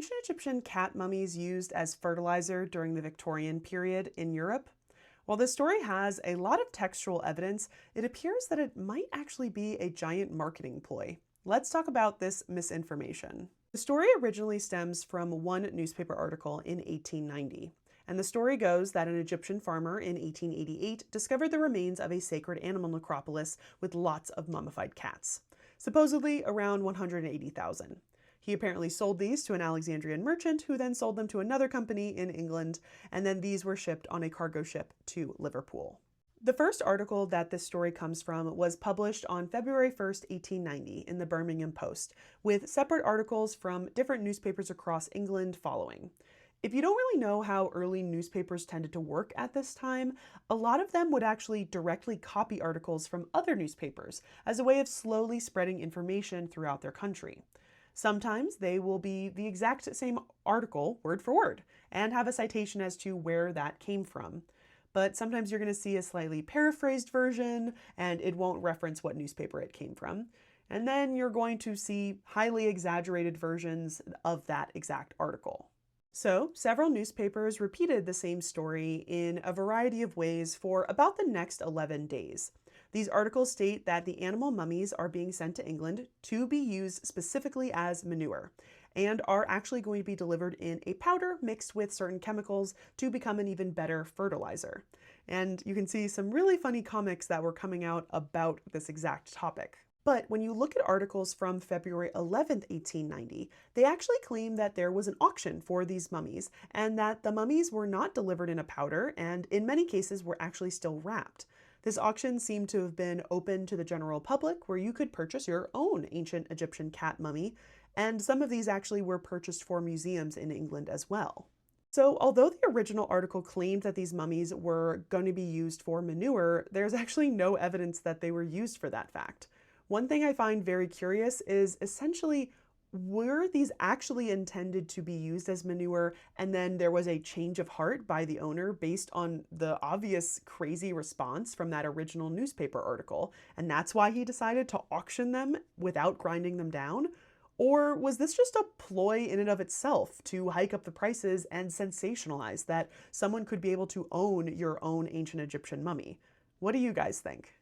ancient Egyptian cat mummies used as fertilizer during the Victorian period in Europe? While this story has a lot of textual evidence, it appears that it might actually be a giant marketing ploy. Let's talk about this misinformation. The story originally stems from one newspaper article in 1890. And the story goes that an Egyptian farmer in 1888 discovered the remains of a sacred animal necropolis with lots of mummified cats, supposedly around 180,000. He apparently sold these to an Alexandrian merchant who then sold them to another company in England, and then these were shipped on a cargo ship to Liverpool. The first article that this story comes from was published on February 1st, 1890 in the Birmingham Post, with separate articles from different newspapers across England following. If you don't really know how early newspapers tended to work at this time, a lot of them would actually directly copy articles from other newspapers as a way of slowly spreading information throughout their country. Sometimes they will be the exact same article, word for word, and have a citation as to where that came from. But sometimes you're going to see a slightly paraphrased version, and it won't reference what newspaper it came from. And then you're going to see highly exaggerated versions of that exact article. So, several newspapers repeated the same story in a variety of ways for about the next 11 days. These articles state that the animal mummies are being sent to England to be used specifically as manure, and are actually going to be delivered in a powder mixed with certain chemicals to become an even better fertilizer. And you can see some really funny comics that were coming out about this exact topic. But when you look at articles from February 11th, 1890, they actually claim that there was an auction for these mummies and that the mummies were not delivered in a powder and in many cases were actually still wrapped. This auction seemed to have been open to the general public where you could purchase your own ancient Egyptian cat mummy, and some of these actually were purchased for museums in England as well. So although the original article claimed that these mummies were going to be used for manure, there's actually no evidence that they were used for that fact. One thing I find very curious is essentially, were these actually intended to be used as manure and then there was a change of heart by the owner based on the obvious crazy response from that original newspaper article, and that's why he decided to auction them without grinding them down? Or was this just a ploy in and of itself to hike up the prices and sensationalize that someone could be able to own your own ancient Egyptian mummy? What do you guys think?